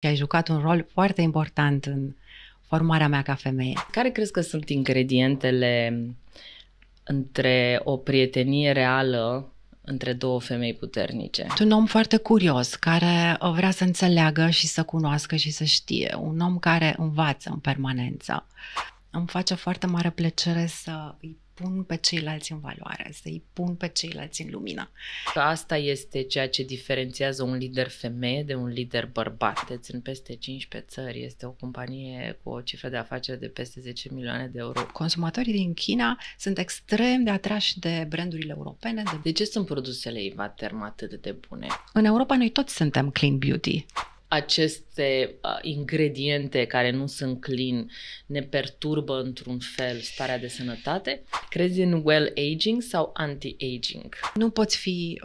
Ai jucat un rol foarte important în formarea mea ca femeie. Care crezi că sunt ingredientele între o prietenie reală între două femei puternice? Sunt un om foarte curios, care vrea să înțeleagă și să cunoască și să știe. Un om care învață în permanență. Îmi face foarte mare plăcere să îi pun pe ceilalți în valoare, să îi pun pe ceilalți în lumină. Că asta este ceea ce diferențiază un lider femeie de un lider bărbat. Sunteți în peste 15 țări, este o companie cu o cifră de afaceri de peste 10 milioane de euro. Consumatorii din China sunt extrem de atrași de brandurile europene. De ce sunt produsele Ivaterm atât de bune? În Europa noi toți suntem clean beauty. Aceste ingrediente care nu sunt clean ne perturbă într-un fel starea de sănătate? Crezi în well aging sau anti-aging? Nu poți fi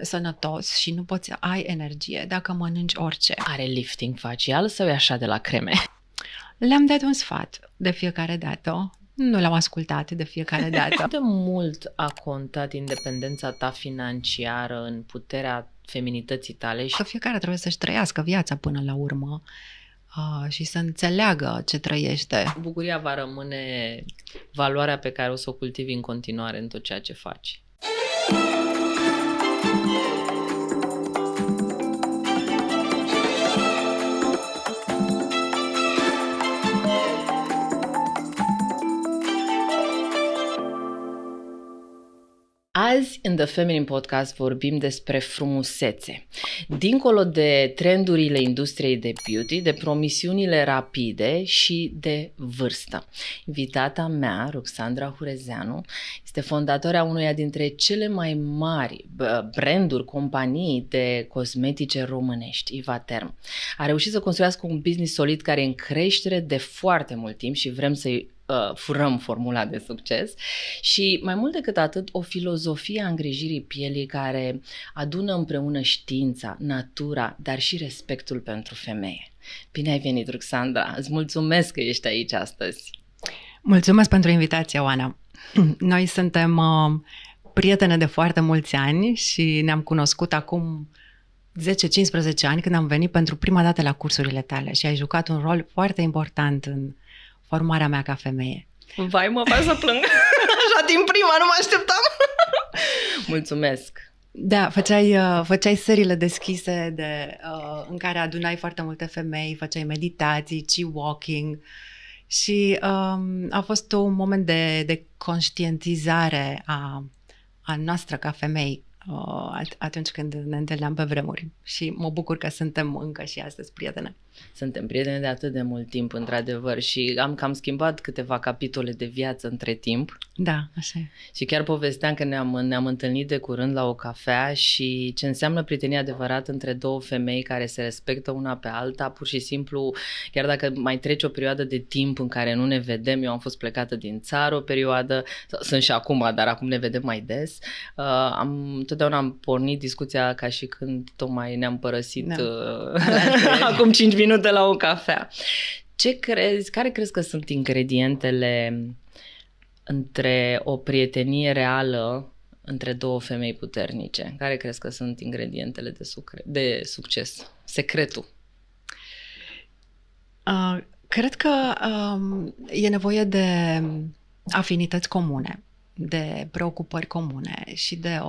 sănătos și nu poți ai energie dacă mănânci orice. Are lifting facial sau e așa de la creme? Le-am dat un sfat de fiecare dată. Nu l-am ascultat de fiecare dată. Cât de mult a contat independența ta financiară în puterea feminității tale? Că fiecare trebuie să-și trăiască viața până la urmă și să înțeleagă ce trăiește. Bucuria va rămâne valoarea pe care o să o cultivi în continuare în tot ceea ce faci. Azi, în The Feminine Podcast, vorbim despre frumusețe. Dincolo de trendurile industriei de beauty, de promisiunile rapide și de vârstă. Invitata mea, Ruxandra Hurezeanu, este fondatoarea unuia dintre cele mai mari branduri, companii de cosmetice românești, Ivaterm. A reușit să construiască un business solid care e în creștere de foarte mult timp și vrem să-i furăm formula de succes și mai mult decât atât o filozofie a îngrijirii pielii care adună împreună știința, natura, dar și respectul pentru femeie. Bine ai venit, Ruxandra! Îți mulțumesc că ești aici astăzi! Mulțumesc pentru invitație, Oana! Noi suntem prietene de foarte mulți ani și ne-am cunoscut acum 10-15 ani când am venit pentru prima dată la cursurile tale și ai jucat un rol foarte important în formarea mea ca femeie. Vai, mă fac să plâng! Așa din prima, nu mă așteptam! Mulțumesc! Da, făceai seriile deschise în care adunai foarte multe femei, făceai meditații, chi walking și a fost un moment de conștientizare a noastră ca femei atunci când ne întâlneam pe vremuri și mă bucur că suntem încă și astăzi prietene. Suntem prietene de atât de mult timp, într-adevăr, și am cam schimbat câteva capitole de viață între timp. Da, așa e. Și chiar povesteam că ne-am întâlnit de curând la o cafea și ce înseamnă prietenie adevărată între două femei care se respectă una pe alta, pur și simplu, chiar dacă mai trece o perioadă de timp în care nu ne vedem, eu am fost plecată din țară o perioadă, sunt și acum, dar acum ne vedem mai des, totdeauna am pornit discuția ca și când tocmai ne-am părăsit acum 5 minute la o cafea. Care crezi că sunt ingredientele între o prietenie reală între două femei puternice? Care crezi că sunt ingredientele de succes? Secretul? Cred că e nevoie de afinități comune, de preocupări comune și de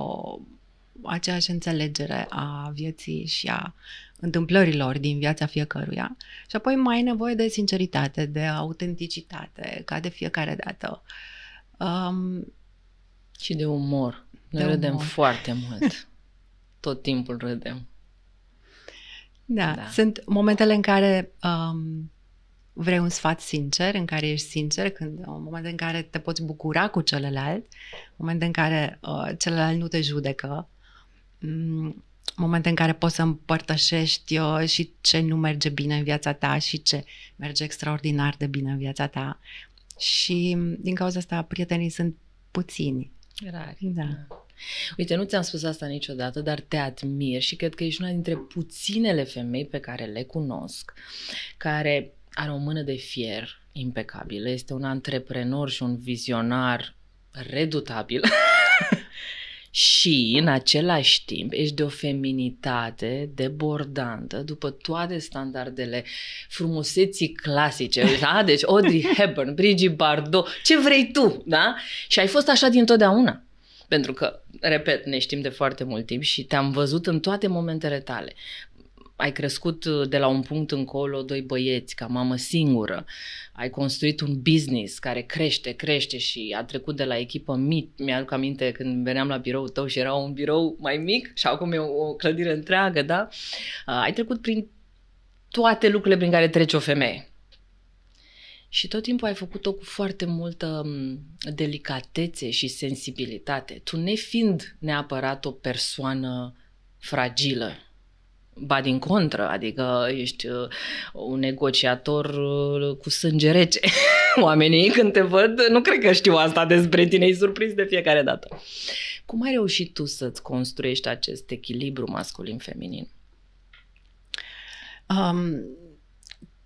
aceeași înțelegere a vieții și a întâmplărilor din viața fiecăruia. Și apoi mai e nevoie de sinceritate, de autenticitate, ca de fiecare dată. Și de umor. Noi râdem foarte mult. Tot timpul râdem. Da, sunt momentele în care vrei un sfat sincer, în care ești sincer, un moment în care te poți bucura cu celălalt, moment în care celălalt nu te judecă, momente în care poți să împărtășești și ce nu merge bine în viața ta și ce merge extraordinar de bine în viața ta. Și din cauza asta prietenii sunt puțini. Rari. Da. Uite, nu ți-am spus asta niciodată, dar te admir și cred că ești una dintre puținele femei pe care le cunosc, care are o mână de fier impecabilă, este un antreprenor și un vizionar redutabil Și, în același timp, ești de o feminitate debordantă după toate standardele frumuseții clasice, da? Deci Audrey Hepburn, Brigitte Bardot, ce vrei tu, da? Și ai fost așa dintotdeauna. Pentru că, repet, ne știm de foarte mult timp și te-am văzut în toate momentele tale. Ai crescut de la un punct încolo 2 băieți, ca mamă singură. Ai construit un business care crește și a trecut de la echipă mic. Mi-aduc aminte când veneam la biroul tău și era un birou mai mic și acum e o clădire întreagă, da? Ai trecut prin toate lucrurile prin care trece o femeie. Și tot timpul ai făcut-o cu foarte multă delicatețe și sensibilitate. Tu nefiind neapărat o persoană fragilă, ba din contră, adică ești un negociator cu sânge rece. Oamenii când te văd, nu cred că știu asta despre tine, e surprins de fiecare dată. Cum ai reușit tu să-ți construiești acest echilibru masculin-feminin?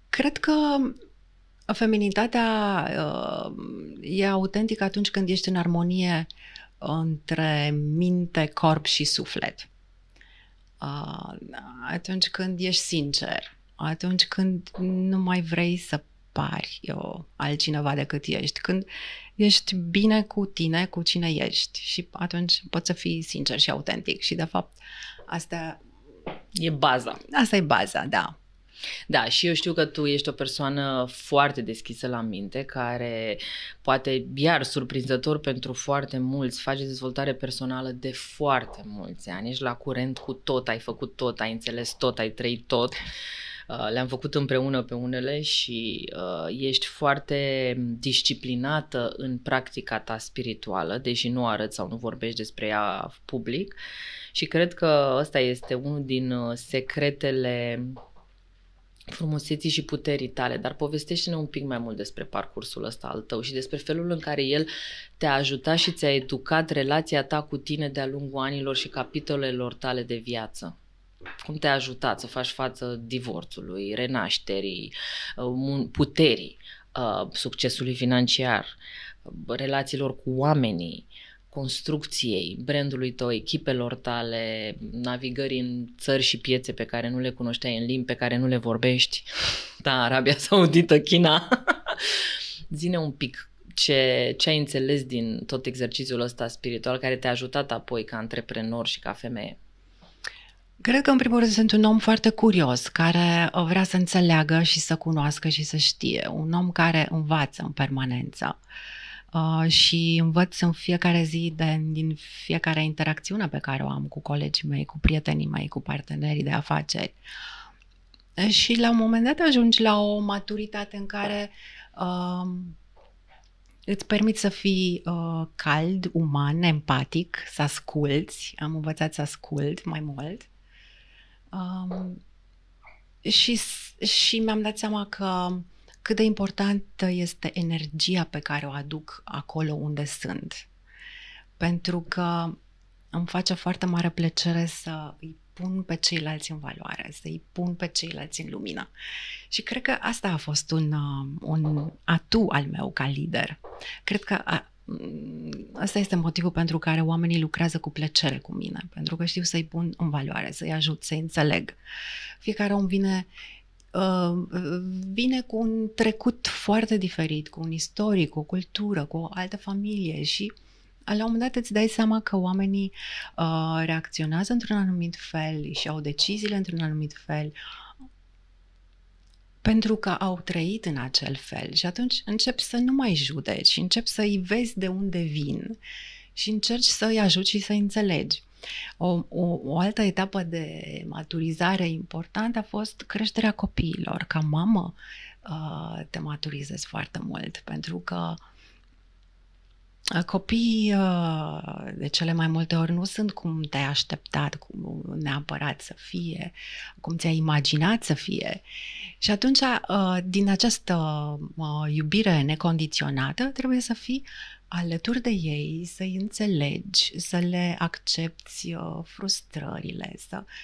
Cred că feminitatea e autentică atunci când ești în armonie între minte, corp și suflet. Atunci când ești sincer, atunci când nu mai vrei să pari altcineva decât ești, când ești bine cu tine, cu cine ești și atunci poți să fii sincer și autentic și de fapt asta e baza. Asta e baza, da. Da, și eu știu că tu ești o persoană foarte deschisă la minte, care poate, iar surprinzător pentru foarte mulți, faci dezvoltare personală de foarte mulți ani, ești la curent cu tot, ai făcut tot, ai înțeles tot, ai trăit tot. Le-am făcut împreună pe unele și ești foarte disciplinată în practica ta spirituală, deși nu arăți sau nu vorbești despre ea public și cred că ăsta este unul din secretele frumuseții și puterii tale, dar povestește-ne un pic mai mult despre parcursul ăsta al tău și despre felul în care el te-a ajutat și ți-a educat relația ta cu tine de-a lungul anilor și capitolelor tale de viață. Cum te-a ajutat să faci față divorțului, renașterii, puterii, succesului financiar, relațiilor cu oamenii, construcției, brandului tău, echipelor tale, navigării în țări și piețe pe care nu le cunoșteai, în limbi pe care nu le vorbești. Da, Arabia Saudită, China. Zi-ne un pic ce ai înțeles din tot exercițiul ăsta spiritual care te-a ajutat apoi ca antreprenor și ca femeie. Cred că în primul rând sunt un om foarte curios, care vrea să înțeleagă și să cunoască și să știe. Un om care învață în permanență. Și învăț în fiecare zi din fiecare interacțiune pe care o am cu colegii mei, cu prietenii mei, cu partenerii de afaceri. Și la un moment dat ajungi la o maturitate în care îți permiți să fii cald, uman, empatic, să asculți. Am învățat să ascult mai mult. Și mi-am dat seama că cât de importantă este energia pe care o aduc acolo unde sunt. Pentru că îmi face foarte mare plăcere să îi pun pe ceilalți în valoare, să îi pun pe ceilalți în lumină. Și cred că asta a fost un atu al meu ca lider. Cred că asta este motivul pentru care oamenii lucrează cu plăcere cu mine, pentru că știu să-i pun în valoare, să-i ajut, să-i înțeleg. Fiecare om vine cu un trecut foarte diferit, cu un istoric, cu o cultură, cu o altă familie și la un moment dat îți dai seama că oamenii reacționează într-un anumit fel și au deciziile într-un anumit fel pentru că au trăit în acel fel și atunci începi să nu mai judeci, începi să-i vezi de unde vin și încerci să-i ajuți și să-i înțelegi. O altă etapă de maturizare importantă a fost creșterea copiilor. Ca mamă te maturizezi foarte mult pentru că copiii de cele mai multe ori nu sunt cum te-ai așteptat, cum neapărat să fie, cum ți-ai imaginat să fie. Și atunci, din această iubire necondiționată, trebuie să fii alături de ei, să-i înțelegi, să le accepti frustrările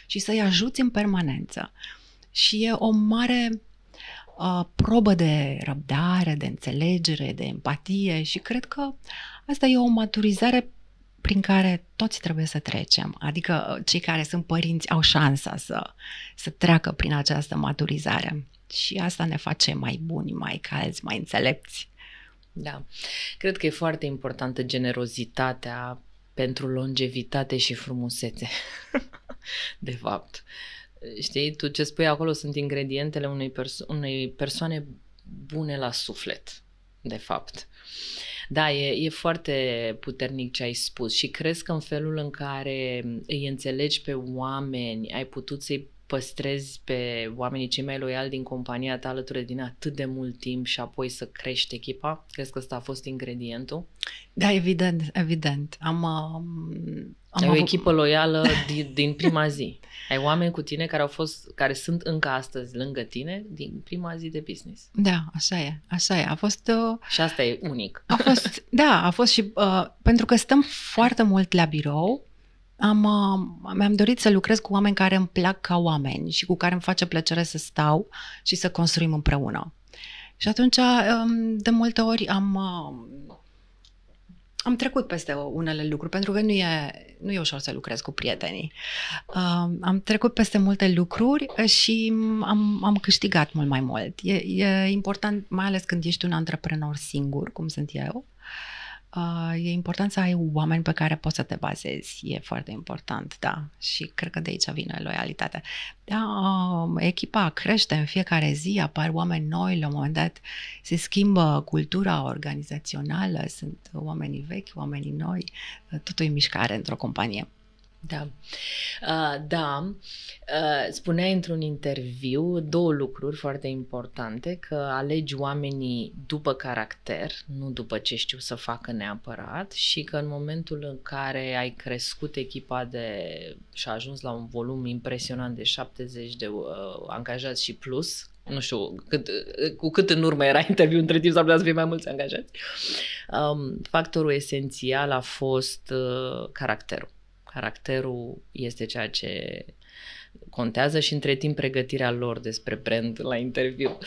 și să-i ajuți în permanență. Și e o mare probă de răbdare, de înțelegere, de empatie și cred că asta e o maturizare prin care toți trebuie să trecem. Adică cei care sunt părinți au șansa să treacă prin această maturizare. Și asta ne face mai buni, mai calzi, mai înțelepți. Da. Cred că e foarte importantă generozitatea pentru longevitate și frumusețe. De fapt. Știi, tu ce spui acolo sunt ingredientele unei persoane bune la suflet, de fapt. Da, e foarte puternic ce ai spus și crezi că în felul în care îi înțelegi pe oameni, ai putut să-i păstrezi pe oamenii cei mai loiali din compania ta alături de tine atât de mult timp și apoi să crești echipa? Crezi că ăsta a fost ingredientul? Da, evident. Ai o echipă loială din prima zi. Ai oameni cu tine care sunt încă astăzi lângă tine din prima zi de business. Da, așa e. A fost... Și asta e unic. A fost și... pentru că stăm foarte mult la birou, mi-am dorit să lucrez cu oameni care îmi plac ca oameni și cu care îmi face plăcere să stau și să construim împreună. Și atunci, de multe ori, am trecut peste unele lucruri, pentru că nu e ușor să lucrez cu prietenii. Am trecut peste multe lucruri și am câștigat mult mai mult. E important, mai ales când ești un antreprenor singur, cum sunt eu, e important să ai oameni pe care poți să te bazezi. E foarte important, da. Și cred că de aici vine loialitatea. Da, echipa crește în fiecare zi, apar oameni noi, la un moment dat se schimbă cultura organizațională, sunt oamenii vechi, oamenii noi, totul e mișcare într-o companie. Da. Spuneai într-un interviu 2 lucruri foarte importante, că alegi oamenii după caracter, nu după ce știu să facă neapărat, și că în momentul în care ai crescut echipa și a ajuns la un volum impresionant de 70 de angajați și plus, nu știu cu cât în urmă era interviu, între timp s-ar putea să fie mai mulți angajați, factorul esențial a fost caracterul. Caracterul este ceea ce contează și între timp pregătirea lor despre brand la interviu.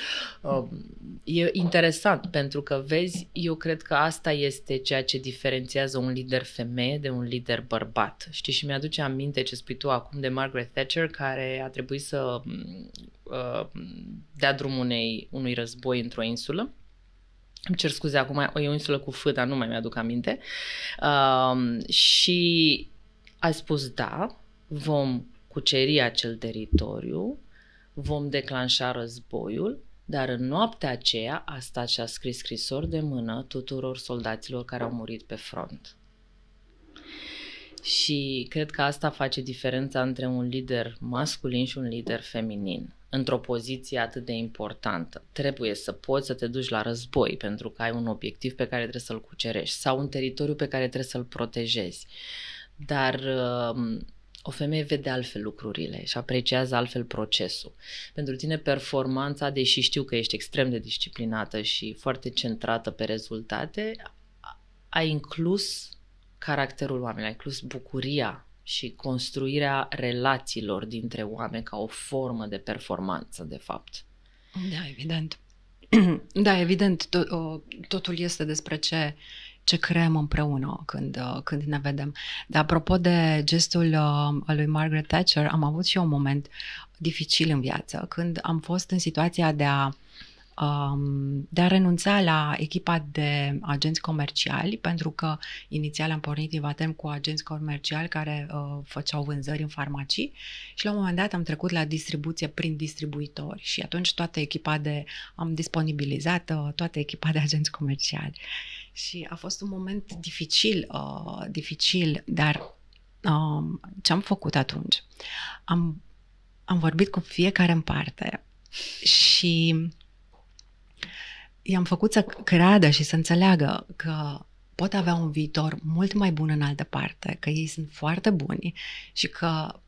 E interesant pentru că, vezi, eu cred că asta este ceea ce diferențiază un lider femeie de un lider bărbat. Știi, și mi-aduce aminte ce spui tu acum de Margaret Thatcher, care a trebuit să dea drumul unui război într-o insulă. Îmi cer scuze acum, e o insulă cu F, dar nu mai mi-aduc aminte. Și a spus, da, vom cuceri acel teritoriu, vom declanșa războiul, dar în noaptea aceea a stat și a scris scrisori de mână tuturor soldaților care au murit pe front. Și cred că asta face diferența între un lider masculin și un lider feminin. Într-o poziție atât de importantă. Trebuie să poți să te duci la război pentru că ai un obiectiv pe care trebuie să-l cucerești sau un teritoriu pe care trebuie să-l protejezi. Dar o femeie vede altfel lucrurile și apreciază altfel procesul. Pentru tine performanța, deși știu că ești extrem de disciplinată și foarte centrată pe rezultate, ai inclus caracterul oamenilor, ai inclus bucuria și construirea relațiilor dintre oameni ca o formă de performanță, de fapt. Da, evident. Da, evident, totul este despre ce creăm împreună când ne vedem. Dar apropo de gestul lui Margaret Thatcher, am avut și eu un moment dificil în viață, când am fost în situația de a renunța la echipa de agenți comerciali, pentru că inițial am pornit Ivaterm cu agenți comerciali care făceau vânzări în farmacii și la un moment dat am trecut la distribuție prin distribuitori și atunci am disponibilizat toată echipa de agenți comerciali. Și a fost un moment dificil, dar ce am făcut atunci? Am vorbit cu fiecare în parte și i-am făcut să creadă și să înțeleagă că pot avea un viitor mult mai bun în altă parte, că ei sunt foarte buni și că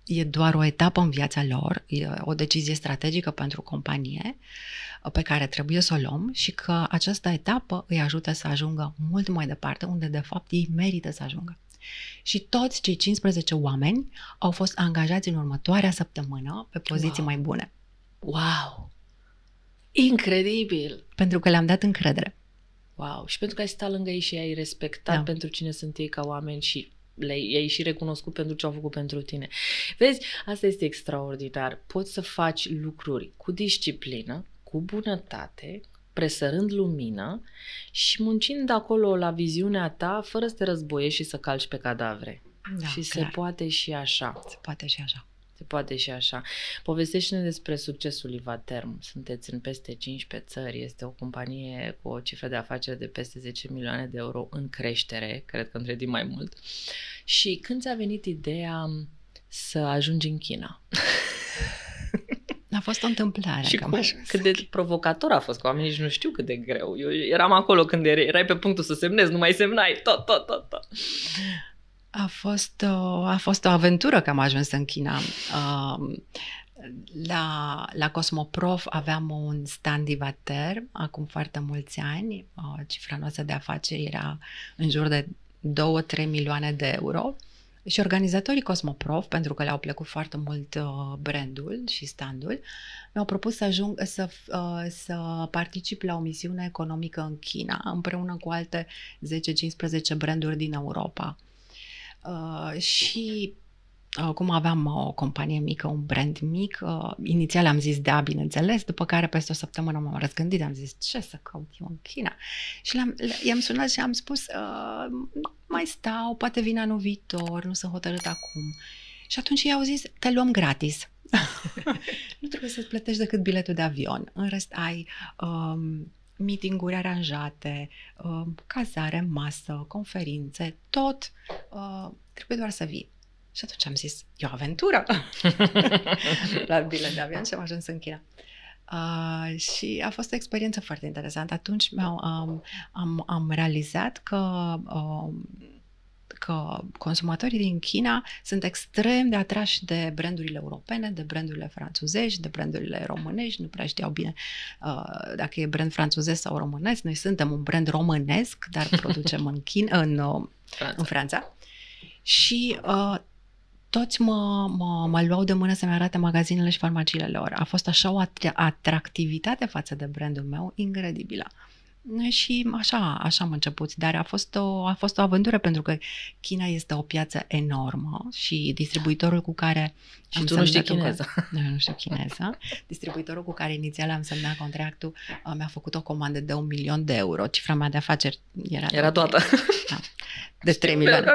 e doar o etapă în viața lor, e o decizie strategică pentru companie pe care trebuie să o luăm și că această etapă îi ajută să ajungă mult mai departe, unde de fapt ei merită să ajungă. Și toți cei 15 oameni au fost angajați în următoarea săptămână pe poziții mai bune. Wow! Incredibil! Pentru că le-am dat încredere. Wow! Și pentru că ai stat lângă ei și ai respectat pentru cine sunt ei ca oameni și i-ai și recunoscut pentru ce au făcut pentru tine. Vezi, asta este extraordinar. Poți să faci lucruri cu disciplină, cu bunătate, presărând lumină și muncind acolo la viziunea ta, fără să te războiești și să calci pe cadavre. Și clar. Se poate și așa. Se poate și așa. Se poate și așa. Povestește-ne despre succesul Ivaterm. Sunteți în peste 15 țări. Este o companie cu o cifră de afaceri de peste 10 milioane de euro în creștere. Cred că între timp mai mult. Și când ți-a venit ideea să ajungi în China? A fost o întâmplare. Și cât de provocator a fost, că oamenii nici nu știu cât de greu. Eu eram acolo când erai pe punctul să semnezi, nu mai semnai, tot. A fost o aventură că am ajuns în China. La Cosmoprof aveam un stand Ivaterm acum foarte mulți ani. Cifra noastră de afaceri era în jur de 2-3 milioane de euro. Și organizatorii Cosmoprof, pentru că le-au plăcut foarte mult brandul și standul, mi-au propus să particip la o misiune economică în China, împreună cu alte 10-15 branduri din Europa. Și cum aveam o companie mică, un brand mic, inițial am zis da, bineînțeles, după care peste o săptămână m-am răzgândit, am zis ce să caut eu în China? Și i-am sunat și am spus mai stau, poate vin anul viitor, nu sunt hotărât acum. Și atunci i-au zis, te luăm gratis. Nu trebuie să-ți plătești decât biletul de avion. În rest ai meeting-uri aranjate, cazare, masă, conferințe, tot. Trebuie doar să vii. Și atunci am zis, e o aventură! La bilet de avion și am ajuns în China. Și a fost o experiență foarte interesantă. Atunci am realizat că consumatorii din China sunt extrem de atrași de brandurile europene, de brandurile franțuzești, de brandurile românești. Nu prea știau bine dacă e brand franțuzesc sau românesc. Noi suntem un brand românesc, dar producem în Franța. Și toți mă luau de mână să-mi arate magazinele și farmaciile lor. A fost așa o atractivitate față de brandul meu incredibilă. Și așa am început, dar a fost o aventură pentru că China este o piață enormă și distribuitorul cu care și tu nu știi chineză. Nu știu chineză. Distribuitorul cu care inițial am semnat contractul mi-a făcut o comandă de 1 milion de euro. Cifra mea de afaceri era toată. Da, de 3 milioane.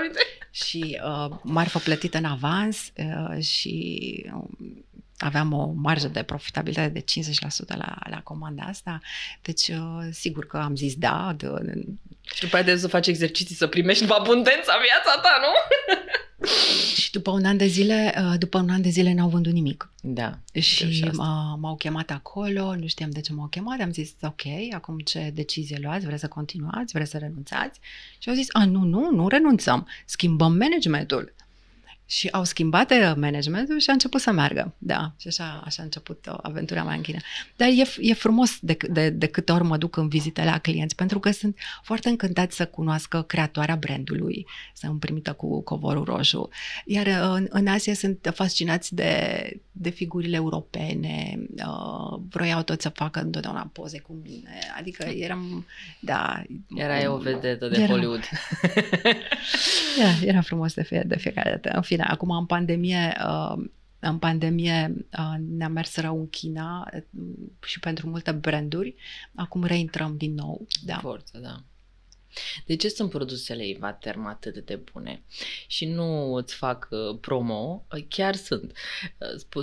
Și marfă plătită în avans și aveam o marjă de profitabilitate de 50% la comanda asta. Deci, sigur că am zis da. Și după aceea să faci exerciții, să primești abundența viața ta, nu? Și după un an de zile n-au vândut nimic. Da. Și m-au chemat acolo, nu știam de ce m-au chemat, am zis ok, acum ce decizie luați, vreți să continuați, vreți să renunțați? Și au zis, nu renunțăm, schimbăm managementul. Și au schimbat managementul și a început să meargă. Da, și așa a început aventura mea în China. Dar e frumos de câte ori mă duc în vizite la clienți, pentru că sunt foarte încântați să cunoască creatoarea brandului, să îmi primită cu covorul roșu. Iar în Asia sunt fascinați de figurile europene, vroiau toți să facă întotdeauna poze cu mine. Adică eram, da... Erai o vedetă de Hollywood. Era frumos de fiecare dată. În fine, acum în pandemie ne-a mers rău în China și pentru multe branduri. Acum reintrăm din nou. Da. Forță, da. De ce sunt produsele Ivaterm atât de bune? Și nu îți fac promo, chiar sunt.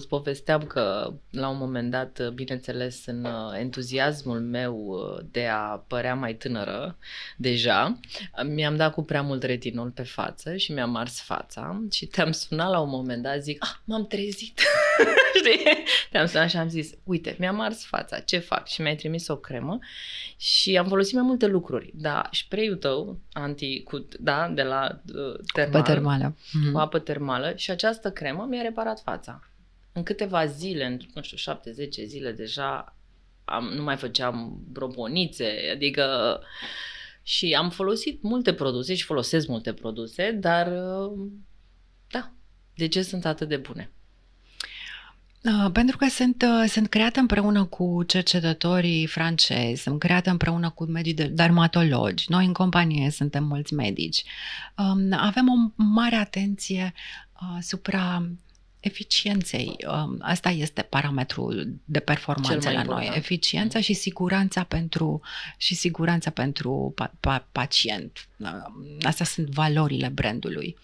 Povesteam că la un moment dat, bineînțeles, în entuziasmul meu de a părea mai tânără deja, mi-am dat cu prea mult retinol pe față și mi-am ars fața și te-am sunat la un moment dat, zic, m-am trezit. Știi? Te-am sunat și am zis, uite, mi-am ars fața, ce fac? Și mi-ai trimis o cremă și am folosit mai multe lucruri. Da, spray-ul tău de la termală, cu apă termală și această cremă mi-a reparat fața. În câteva zile, în 7-10 zile deja nu mai făceam broponițe, adică și am folosit multe produse și folosesc multe produse, dar da, de ce sunt atât de bune? Pentru că sunt creată împreună cu cercetătorii francezi, sunt creată împreună cu medii dermatologi. Noi în companie suntem mulți medici. Avem o mare atenție asupra eficienței. Asta este parametrul de performanță la noi. Eficiența și siguranța pentru pacient. Astea sunt valorile brandului.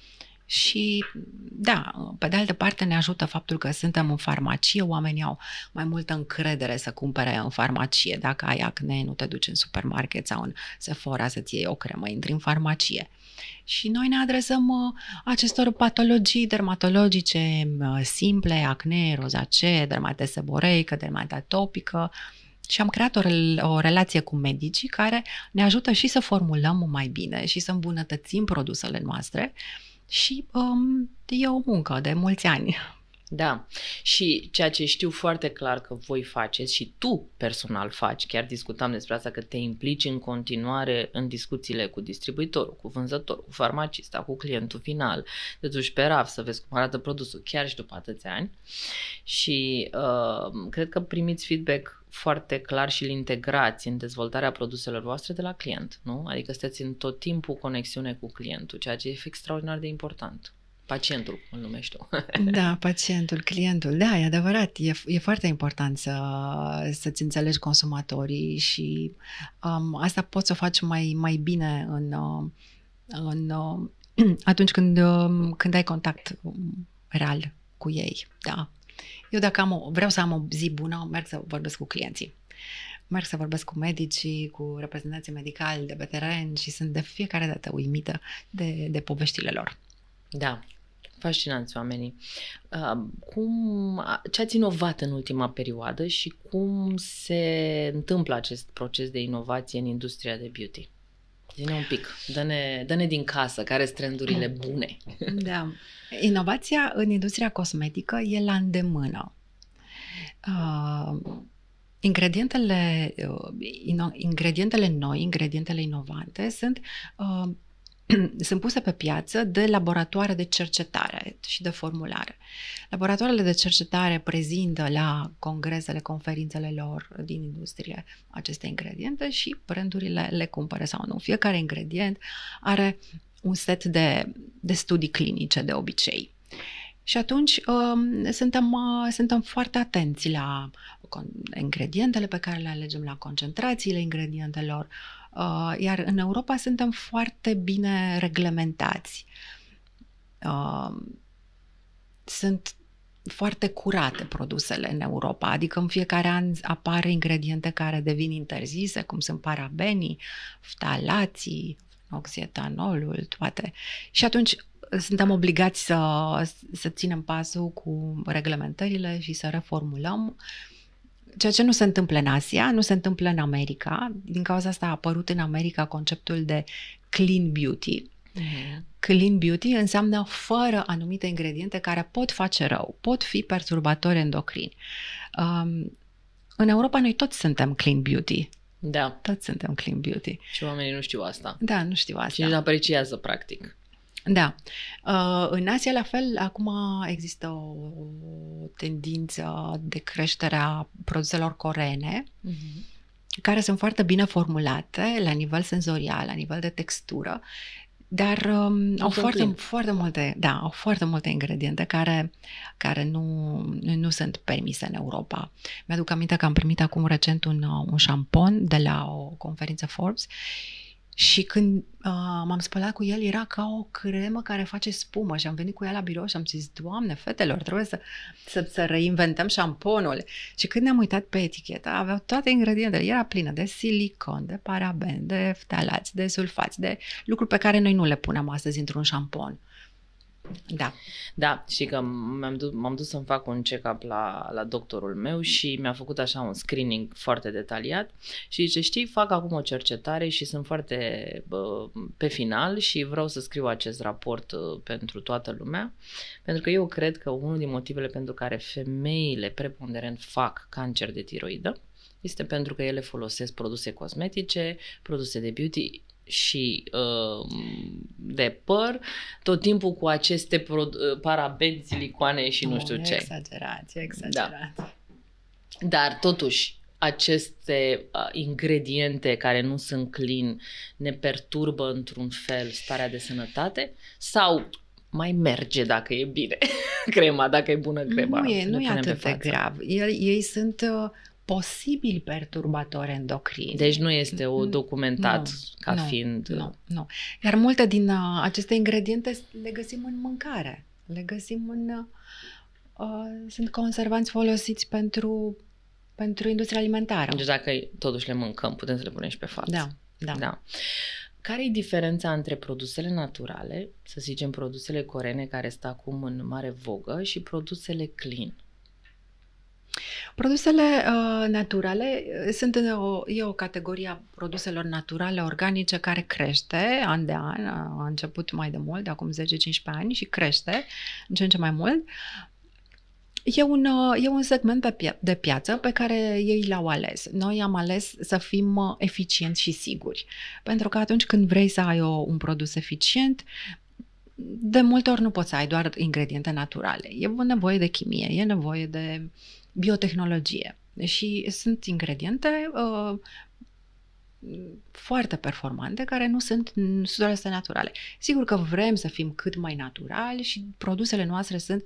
Și da, pe de altă parte ne ajută faptul că suntem în farmacie, oamenii au mai multă încredere să cumpere în farmacie. Dacă ai acne, nu te duci în supermarket sau în Sephora să-ți iei o cremă, intri în farmacie. Și noi ne adresăm acestor patologii dermatologice simple, acne, rozacee, dermatită seboreică, dermatită atopică, și am creat o relație cu medicii care ne ajută și să formulăm mai bine și să îmbunătățim produsele noastre. Și e o muncă de mulți ani. Da, și ceea ce știu foarte clar că voi faceți și tu personal faci, chiar discutam despre asta, că te implici în continuare în discuțiile cu distribuitorul, cu vânzătorul, cu farmacista, cu clientul final, te duci pe raf să vezi cum arată produsul chiar și după atâția ani și cred că primiți feedback foarte clar și îl integrați în dezvoltarea produselor voastre de la client, nu? Adică sunteți în tot timpul conexiune cu clientul, ceea ce e extraordinar de important. Pacientul, îl numești tu. Da, pacientul, clientul. Da, e adevărat. E foarte important să-ți înțelegi consumatorii și asta poți să o faci mai bine atunci când ai contact real cu ei. Da. Eu dacă vreau să am o zi bună, merg să vorbesc cu clienții. Merg să vorbesc cu medicii, cu reprezentanții medicali de pe teren și sunt de fiecare dată uimită de poveștile lor. Da, fascinanți oamenii. Ce ați inovat în ultima perioadă și cum se întâmplă acest proces de inovație în industria de beauty? Zi-ne un pic, dă-ne din casă, care sunt trendurile bune. Da. Inovația în industria cosmetică e la îndemână. Ingredientele noi, ingredientele inovante sunt puse pe piață de laboratoare de cercetare și de formulare. Laboratoarele de cercetare prezintă la congresele, conferințele lor din industrie aceste ingrediente și brandurile le cumpără sau nu. Fiecare ingredient are un set de studii clinice de obicei. Și atunci suntem foarte atenți la ingredientele pe care le alegem, la concentrațiile ingredientelor, iar în Europa suntem foarte bine reglementați. Sunt foarte curate produsele în Europa, adică în fiecare an apar ingrediente care devin interzise, cum sunt parabenii, ftalații, oxietanolul, toate. Și atunci suntem obligați să ținem pasul cu reglementările și să reformulăm, ceea ce nu se întâmplă în Asia, nu se întâmplă în America. Din cauza asta a apărut în America conceptul de clean beauty. Clean beauty înseamnă fără anumite ingrediente care pot face rău, pot fi perturbatori endocrini. În Europa noi toți suntem clean beauty. Da. Toți suntem clean beauty. Și oamenii nu știu asta. Da, nu știu asta. Și nu apreciază, practic. Da. În Asia, la fel, acum există o tendință de creștere a produselor coreene, care sunt foarte bine formulate la nivel senzorial, la nivel de textură, dar au foarte multe ingrediente care nu sunt permise în Europa. Mi-aduc aminte că am primit acum recent un șampon de la o conferință Forbes și când m-am spălat cu el era ca o cremă care face spumă și am venit cu ea la birou și am zis, Doamne, fetelor, trebuie să reinventăm șamponul. Și când ne-am uitat pe etichetă, aveau toate ingredientele, era plină de silicon, de paraben, de ftalați, de sulfați, de lucruri pe care noi nu le punem astăzi într-un șampon. Da. Da, și că m-am dus să-mi fac un check-up la doctorul meu și mi-a făcut așa un screening foarte detaliat și zice, știi, fac acum o cercetare și sunt foarte pe final și vreau să scriu acest raport pentru toată lumea, pentru că eu cred că unul din motivele pentru care femeile preponderent fac cancer de tiroidă este pentru că ele folosesc produse cosmetice, produse de beauty și de păr, tot timpul cu aceste parabeni, silicoane și nu știu ce. Exagerație. Da. Dar totuși, aceste ingrediente care nu sunt clean ne perturbă într-un fel starea de sănătate sau mai merge dacă e bine crema, dacă e bună crema? Nu e atât de grav. Ei sunt posibil perturbatori endocrini. Deci nu este documentat fiind... Nu. Iar multe din aceste ingrediente le găsim în mâncare. Le găsim sunt conservanți folosiți pentru industria alimentară. Deci dacă totuși le mâncăm, putem să le punem și pe față. Da. Care e diferența între produsele naturale, să zicem produsele coreene care sunt acum în mare vogă, și produsele clean? Produsele naturale e o categorie a produselor naturale organice care crește an de an, a început mai de mult, de acum 10-15 ani și crește în ce în ce mai mult. E un segment de piață pe care ei l-au ales. Noi am ales să fim eficienți și siguri. Pentru că atunci când vrei să ai un produs eficient, de multe ori nu poți să ai doar ingrediente naturale. E nevoie de chimie, e nevoie de biotehnologie. Și sunt ingrediente foarte performante care nu sunt 100% naturale. Sigur că vrem să fim cât mai naturali și produsele noastre sunt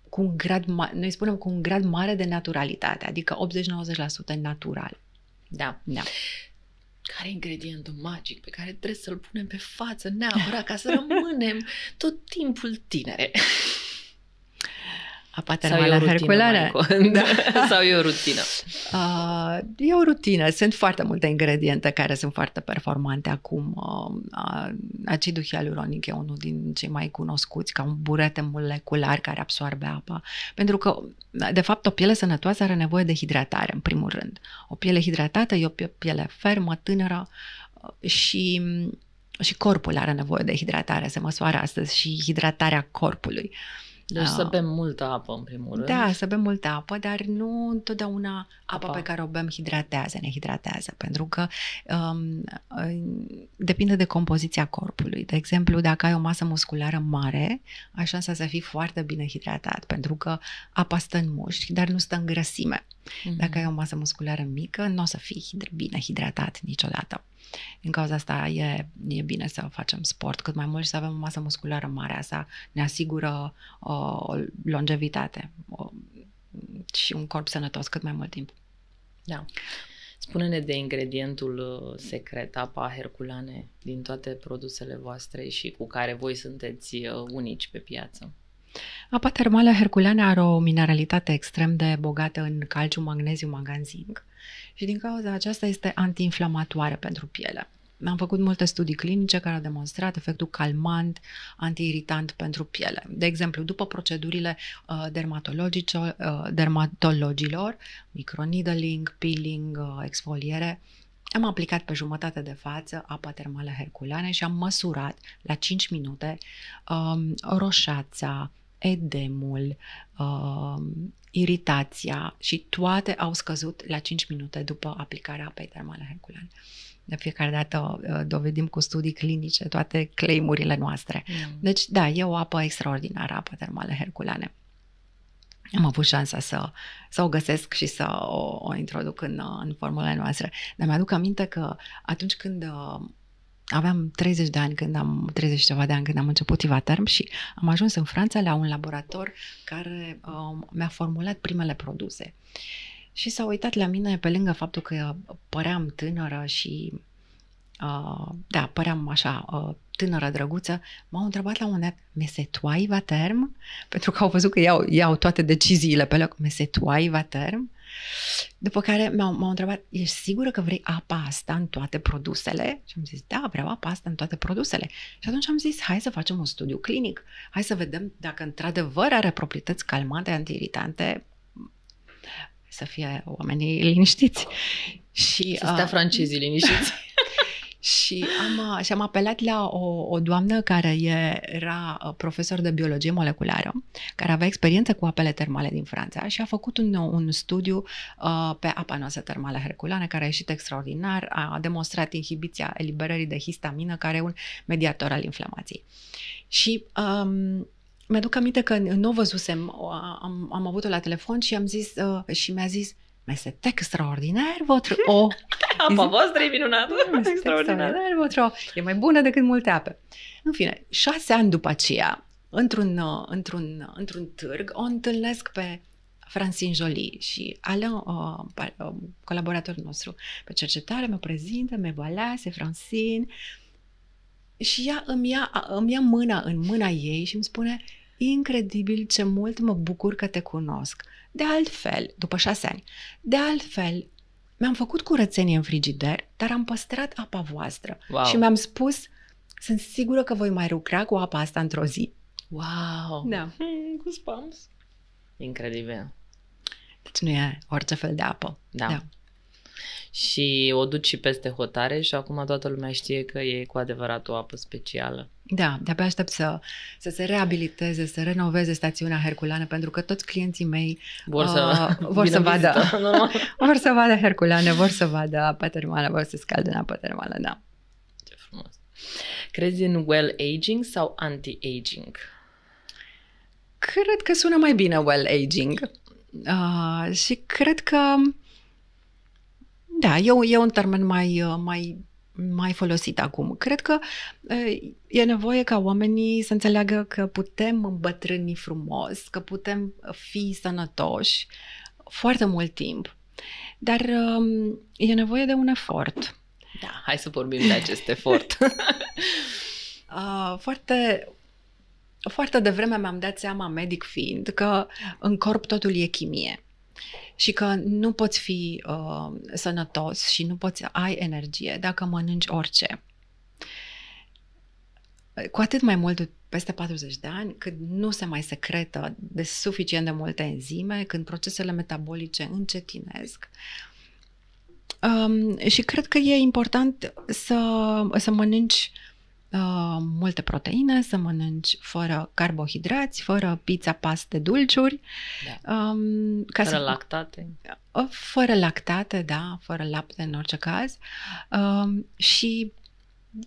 cu un grad noi spunem cu un grad mare de naturalitate, adică 80-90% natural. Da. Care e ingredientul magic pe care trebuie să-l punem pe față neapărat ca să rămânem tot timpul tinere? Apa termală herculană. Sau e o rutină? E o rutină. Sunt foarte multe ingrediente care sunt foarte performante acum. Acidul hialuronic e unul din cei mai cunoscuți ca un burete molecular care absorbe apa. Pentru că, de fapt, o piele sănătoasă are nevoie de hidratare, în primul rând. O piele hidratată e o piele fermă, tânără și corpul are nevoie de hidratare. Se măsoară astăzi și hidratarea corpului. Deci să bem multă apă, în primul rând. Da, să bem multă apă, dar nu întotdeauna apa pe care o bem ne hidratează, pentru că depinde de compoziția corpului. De exemplu, dacă ai o masă musculară mare, ai șansa să fii foarte bine hidratat, pentru că apa stă în mușchi, dar nu stă în grăsime. Dacă ai o masă musculară mică, nu o să fii bine hidratat niciodată. Din cauza asta e bine să facem sport cât mai mult și să avem o masă musculară mare. Asta ne asigură o longevitate și un corp sănătos cât mai mult timp. Da. Spune-ne de ingredientul secret, apa herculane, din toate produsele voastre și cu care voi sunteți unici pe piață. Apa termală herculeană are o mineralitate extrem de bogată în calciu, magneziu, mangan, zinc și din cauza aceasta este antiinflamatoare pentru piele. Am făcut multe studii clinice care au demonstrat efectul calmant, antiiritant pentru piele. De exemplu, după procedurile dermatologilor, microneedling, peeling, exfoliere, am aplicat pe jumătate de față apa termală herculeană și am măsurat la 5 minute roșața, edemul, iritația și toate au scăzut la 5 minute după aplicarea apei termale herculeane. De fiecare dată dovedim cu studii clinice toate claimurile noastre. Deci, da, e o apă extraordinară, apă termală herculeane. Am avut șansa să o găsesc și să o introduc în formulele noastre. Dar mi-aduc aminte că atunci când aveam 30 și ceva de ani când am început Ivaterm și am ajuns în Franța la un laborator care mi-a formulat primele produse. Și s-a uitat la mine pe lângă faptul că păream tânără și păream așa tânără, drăguță, m-au întrebat la un moment dat, mais c'est toi Ivaterm? Pentru că au văzut că iau toate deciziile pe loc, mais c'est toi Ivaterm? După care m-au întrebat, ești sigură că vrei apa asta în toate produsele? Și am zis, da, vreau apa asta în toate produsele. Și atunci am zis, hai să facem un studiu clinic, hai să vedem dacă într-adevăr are proprietăți calmante, antiiritante, să fie oamenii liniștiți. Și, să stea francezii liniștiți. Și am apelat la o doamnă care era profesor de biologie moleculară, care avea experiență cu apele termale din Franța și a făcut un studiu pe apa noastră termală herculeană, care a ieșit extraordinar, a demonstrat inhibiția eliberării de histamină, care e un mediator al inflamației. Și mi-aduc aminte că nu o văzusem, am avut-o la telefon și am zis, și mi-a zis: mais c'est extraordinar votre eau. Apa voastră e minunată. Extraordinar votre eau. E mai bună decât multe ape. În fine, 6 ani după aceea, într-un târg, o întâlnesc pe Francine Joly și Alain, colaboratorul nostru pe cercetare, mă prezintă, me voilà, c'est Francine. Și ea îmi ia mâna în mâna ei și îmi spune: incredibil ce mult mă bucur că te cunosc. De altfel, după 6 ani, mi-am făcut curățenie în frigider, dar am păstrat apa voastră. Wow. Și mi-am spus: sunt sigură că voi mai lucra cu apa asta într-o zi. Wow! Da. Goosebumps. Incredibil. Deci nu e orice fel de apă. Da. Și o duci și peste hotare și acum toată lumea știe că e cu adevărat o apă specială. Da, de-abia aștept să se reabiliteze, să renoveze stațiunea herculeană, pentru că toți clienții mei vor să vadă herculeană, vor să vadă apă termală, vor să scalde în apă termală, da. Ce frumos. Crezi în well-aging sau anti-aging? Cred că sună mai bine well-aging. Și cred că da, e un termen mai folosit acum. Cred că e nevoie ca oamenii să înțeleagă că putem îmbătrâni frumos, că putem fi sănătoși foarte mult timp, dar e nevoie de un efort. Da, hai să vorbim de acest efort. Foarte devreme mi-am dat seama, medic fiind, că în corp totul e chimie. Și că nu poți fi sănătos și nu poți ai energie dacă mănânci orice. Cu atât mai mult peste 40 de ani, când nu se mai secretă de suficient de multe enzime, când procesele metabolice încetinesc. Și cred că e important să mănânci multe proteine, să mănânci fără carbohidrați, fără pizza, paste, dulciuri. Da. Fără lactate. Fără lactate, da, fără lapte în orice caz. Și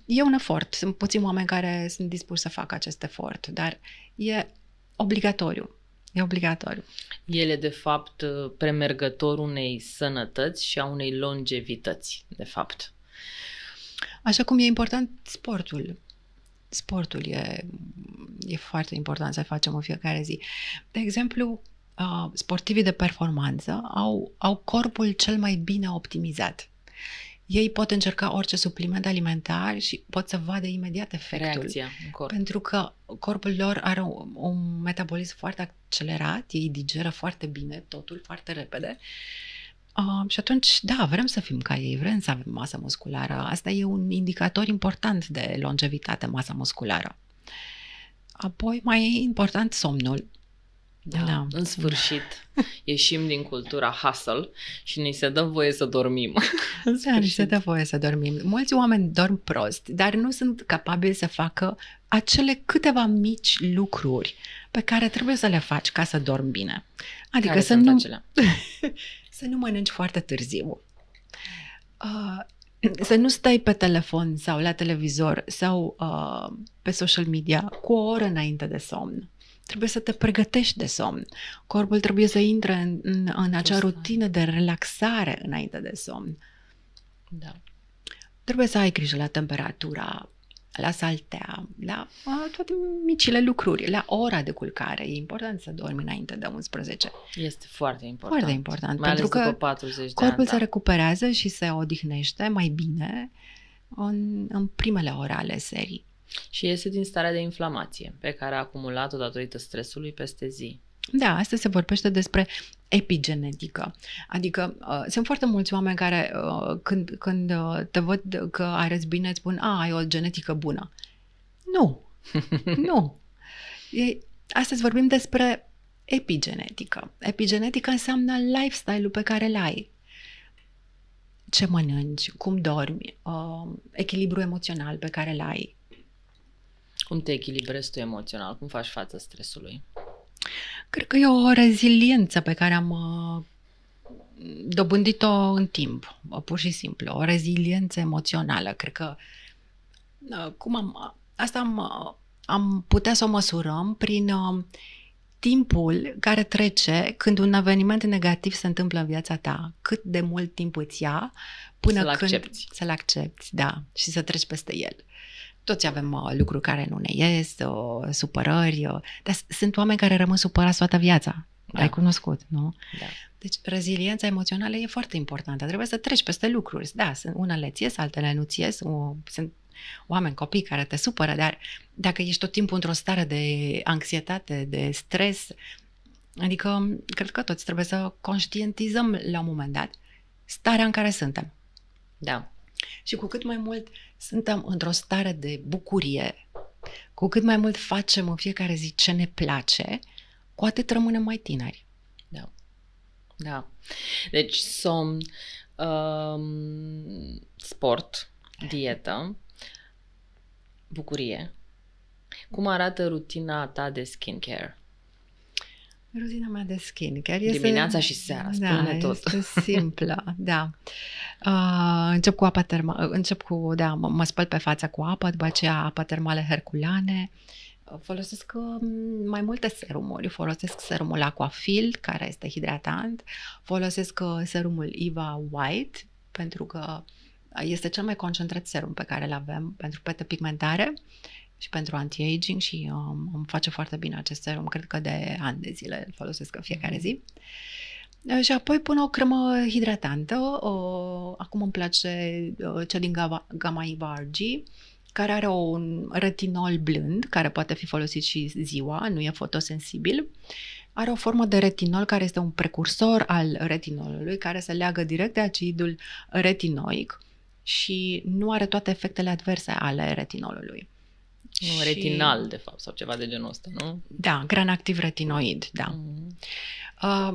e un efort. Sunt puțini oameni care sunt dispuși să facă acest efort, dar e obligatoriu. E obligatoriu. El e, de fapt, premergător unei sănătăți și a unei longevități, de fapt. Așa cum e important sportul. Sportul e foarte important să facem în fiecare zi. De exemplu, sportivii de performanță au corpul cel mai bine optimizat. Ei pot încerca orice supliment alimentar și pot să vadă imediat efectul. Reacția în corp. Pentru că corpul lor are un metabolism foarte accelerat, ei digeră foarte bine totul, foarte repede. Și atunci, da, vrem să fim ca ei, vrem să avem masă musculară. Asta e un indicator important de longevitate, masa musculară. Apoi, mai e important somnul. Da. În sfârșit, ieșim din cultura hustle și ni se dă voie să dormim. Da, ni se dă voie să dormim. Mulți oameni dorm prost, dar nu sunt capabili să facă acele câteva mici lucruri pe care trebuie să le faci ca să dormi bine. Adică să nu mănânci foarte târziu. Să nu stai pe telefon sau la televizor sau pe social media cu o oră înainte de somn. Trebuie să te pregătești de somn. Corpul trebuie să intre în acea rutină de relaxare înainte de somn. Da. Trebuie să ai grijă la temperatura, la saltea, la toate micile lucruri, la ora de culcare. E important să dormi înainte de 11. Este foarte important. Foarte important. Mai pentru ales că după 40 de corpul ani, se recuperează și se odihnește mai bine în primele ore ale serii. Și iese din starea de inflamație pe care a acumulat-o datorită stresului peste zi. Da, astăzi se vorbește despre epigenetică. Adică sunt foarte mulți oameni care când te văd că arăți bine îți spun: ai o genetică bună. Nu. Nu. Astăzi vorbim despre epigenetică. Epigenetică înseamnă lifestyle-ul pe care îl ai. ce mănânci, cum dormi, echilibru emoțional pe care îl ai. Cum te echilibrezi tu emoțional? Cum faci față stresului? Cred că e o reziliență pe care am dobândit-o în timp, pur și simplu, o reziliență emoțională. Cred că am putea să o măsurăm prin timpul care trece când un eveniment negativ se întâmplă în viața ta. Cât de mult timp îți ia până să-l accepti, da, și să treci peste el. Toți avem lucruri care nu ne ies, supărări, dar sunt oameni care rămân supărați toată viața. Da. Ai cunoscut, nu? Da. Deci reziliența emoțională e foarte importantă. Trebuie să treci peste lucruri. Da, unele ți ies, altele nu ți ies. Sunt oameni, copii care te supără, dar dacă ești tot timpul într-o stare de anxietate, de stres, adică cred că toți trebuie să conștientizăm la un moment dat starea în care suntem. Da. Și cu cât mai mult suntem într-o stare de bucurie, cu cât mai mult facem în fiecare zi ce ne place, cu atât rămânem mai tineri. Da. Da. Deci somn, sport, dietă, bucurie. Cum arată rutina ta de skincare? Rutina mea de skincare este... Dimineața și seara, spune tot. Este simplă, da. Încep cu apă termală, mă spăl pe față cu apă, după aceea apă termală herculane. Folosesc mai multe serumuri. Folosesc serumul Aquafil, care este hidratant. Folosesc serumul Eva White, pentru că este cel mai concentrat serum pe care îl avem pentru pete pigmentare și pentru anti-aging și îmi face foarte bine acest serum. Cred că de ani de zile îl folosesc în fiecare zi. Și apoi pun o cremă hidratantă. Acum îmi place cea din gama Eva RG, care are un retinol blând, care poate fi folosit și ziua, nu e fotosensibil. Are o formă de retinol care este un precursor al retinolului, care se leagă direct de acidul retinoic și nu are toate efectele adverse ale retinolului. Un retinal, de fapt, sau ceva de genul ăsta, nu? Da, gran activ retinoid, da.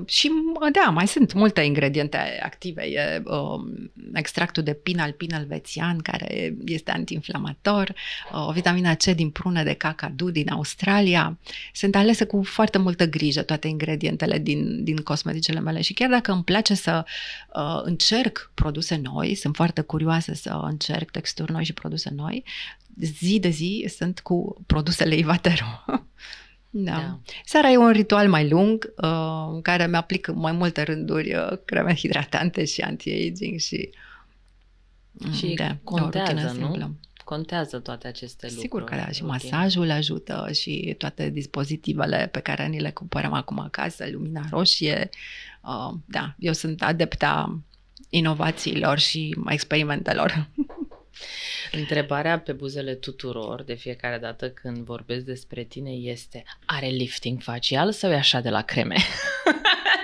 Și da, mai sunt multe ingrediente active. E extractul de pin elvețian, care este antiinflamator, o vitamina C din prună de cacadu din Australia. Sunt alese cu foarte multă grijă toate ingredientele din cosmeticele mele și chiar dacă îmi place să încerc produse noi, sunt foarte curioasă să încerc texturi noi și produse noi, zi de zi sunt cu produsele Ivatero. Da. Seara e un ritual mai lung în care mi-aplic mai multe rânduri creme hidratante și anti-aging și contează, nu? Simplă. Contează toate aceste lucruri. Sigur că da, și masajul ajută și toate dispozitivele pe care ni le cumpărăm acum acasă, lumina roșie. Da, eu sunt adepta inovațiilor și experimentelor. Întrebarea pe buzele tuturor de fiecare dată când vorbesc despre tine este: are lifting facial sau e așa de la creme?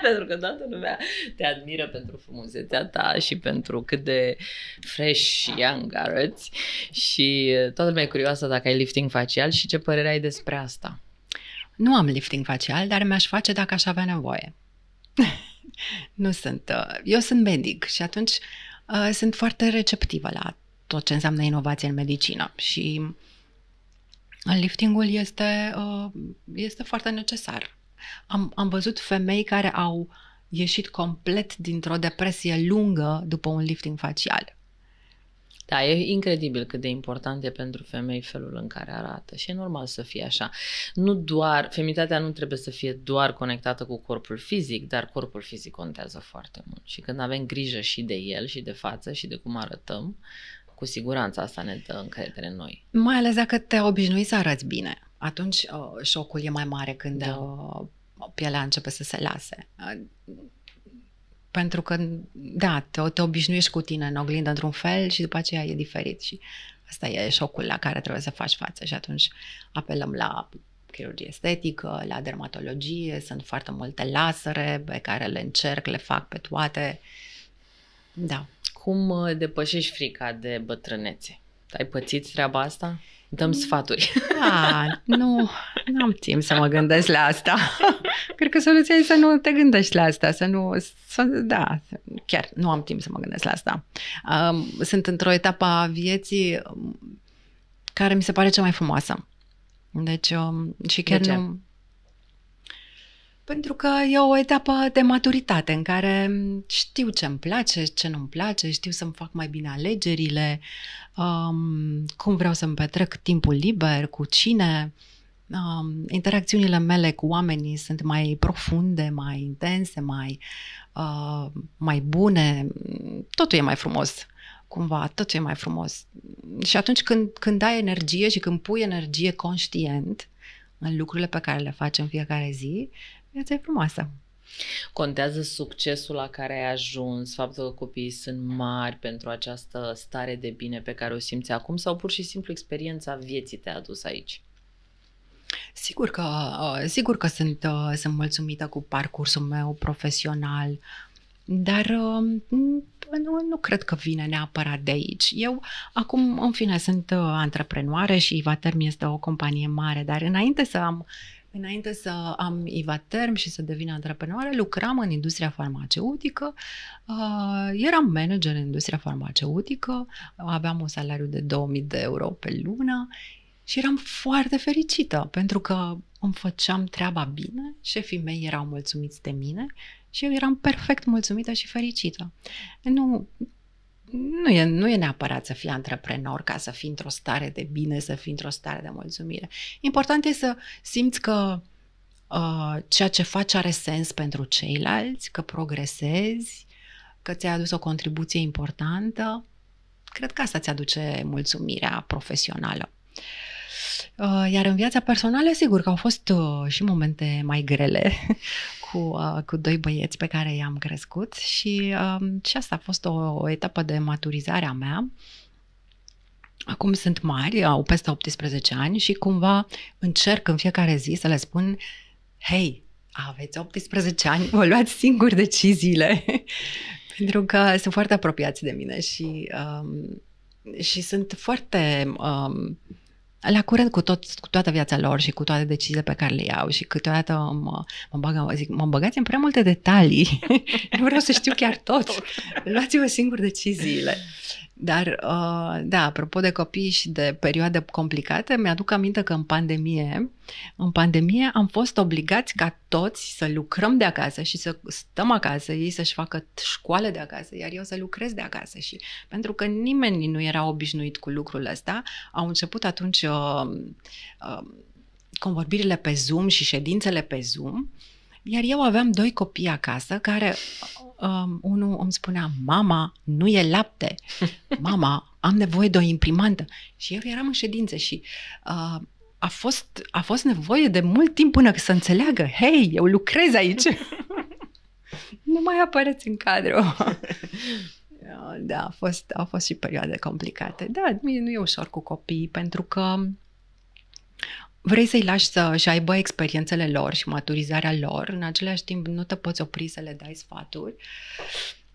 Pentru că toată lumea te admiră pentru frumusețea ta și pentru cât de fresh și young arăți și toată lumea e curioasă dacă ai lifting facial și ce părere ai despre asta. Nu am lifting facial, dar mi-aș face dacă aș avea nevoie. Eu sunt medic și atunci sunt foarte receptivă la tot ce înseamnă inovație în medicină și liftingul este foarte necesar. Am văzut femei care au ieșit complet dintr-o depresie lungă după un lifting facial. Da, e incredibil cât de important e pentru femei felul în care arată și e normal să fie așa. Feminitatea nu trebuie să fie doar conectată cu corpul fizic, dar corpul fizic contează foarte mult și când avem grijă și de el și de față și de cum arătăm, cu siguranță asta ne dă încredere în noi. Mai ales dacă te obișnui să arăți bine. Atunci șocul e mai mare când pielea începe să se lase. Pentru că, da, te obișnuiești cu tine în oglindă într-un fel și după aceea e diferit și asta e șocul la care trebuie să faci față și atunci apelăm la chirurgie estetică, la dermatologie, sunt foarte multe lasere pe care le fac pe toate. Da. Cum depășești frica de bătrânețe? Ai pățit treaba asta? Dăm sfaturi. Nu am timp să mă gândesc la asta. Cred că soluția e să nu te gândești la asta, chiar nu am timp să mă gândesc la asta. Sunt într-o etapă a vieții care mi se pare cea mai frumoasă. Deci, și chiar de ce? nu... Pentru că e o etapă de maturitate în care știu ce îmi place, ce nu-mi place, știu să-mi fac mai bine alegerile, cum vreau să-mi petrec timpul liber, cu cine. Interacțiunile mele cu oamenii sunt mai profunde, mai intense, mai bune. Totul e mai frumos. Cumva, totul e mai frumos. Și atunci când ai energie și când pui energie conștient în lucrurile pe care le faci în fiecare zi, viața e frumoasă. Contează succesul la care ai ajuns, faptul că copiii sunt mari pentru această stare de bine pe care o simți acum sau pur și simplu experiența vieții te-a adus aici? Sigur că sunt mulțumită cu parcursul meu profesional, dar nu cred că vine neapărat de aici. Eu acum, în fine, sunt antreprenoare și Ivaterm este o companie mare, dar înainte să am Ivaterm și să devin antreprenoare, lucram în industria farmaceutică, eram manager în industria farmaceutică, aveam un salariu de 2000 de euro pe lună și eram foarte fericită pentru că îmi făceam treaba bine, șefii mei erau mulțumiți de mine și eu eram perfect mulțumită și fericită. Nu e neapărat să fii antreprenor ca să fii într-o stare de bine, să fii într-o stare de mulțumire. Important e să simți că ceea ce faci are sens pentru ceilalți, că progresezi, că ți-ai adus o contribuție importantă. Cred că asta ți aduce mulțumirea profesională. Iar în viața personală, sigur că au fost și momente mai grele cu doi băieți pe care i-am crescut și asta a fost o etapă de maturizare a mea. Acum sunt mari, au peste 18 ani și cumva încerc în fiecare zi să le spun: hei, aveți 18 ani, vă luați singuri deciziile. Pentru că sunt foarte apropiați de mine și sunt foarte... la curent cu toată viața lor și cu toate deciziile pe care le iau și câteodată mă băgați în prea multe detalii. Nu vreau să știu chiar tot. Luați-vă singur deciziile. Dar, apropo de copii și de perioade complicate, mi-aduc aminte că în pandemie am fost obligați ca toți să lucrăm de acasă și să stăm acasă, ei să-și facă școală de acasă, iar eu să lucrez de acasă. Și pentru că nimeni nu era obișnuit cu lucrul ăsta, au început atunci convorbirile pe Zoom și ședințele pe Zoom, iar eu aveam 2 copii acasă care... unul îmi spunea: mama, nu e lapte, mama, am nevoie de o imprimantă. Și eu eram în ședințe și a fost nevoie de mult timp până să înțeleagă: hei, eu lucrez aici. Nu mai apăreți în cadru. Da, au fost și perioade complicate. Da, nu e ușor cu copii, pentru că vrei să-i lași să-și aibă experiențele lor și maturizarea lor, în același timp nu te poți opri să le dai sfaturi.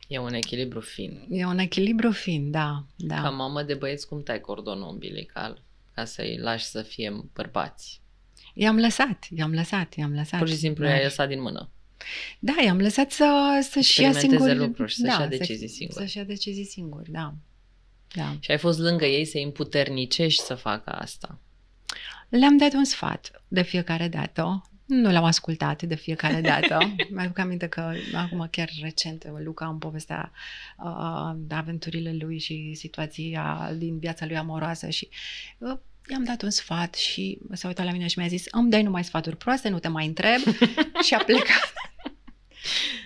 E un echilibru fin. E un echilibru fin, da. Ca mamă de băieți, cum tai cordonul umbilical ca să-i lași să fie bărbați? I-am lăsat. Pur și simplu i-ai lăsat din mână. Da, i-am lăsat să-și ia singur lucruri și să-și ia decizii singuri. Să-și ia decizii singuri, da. Și ai fost lângă ei să-i împuternicești să facă asta. Le-am dat un sfat de fiecare dată. Nu l-am ascultat de fiecare dată. Mi-aduc aminte că acum chiar recent Luca îmi povestea aventurile lui și situația din viața lui amoroasă și i-am dat un sfat și s-a uitat la mine și mi-a zis: îmi dai numai sfaturi proaste, nu te mai întreb. Și a plecat.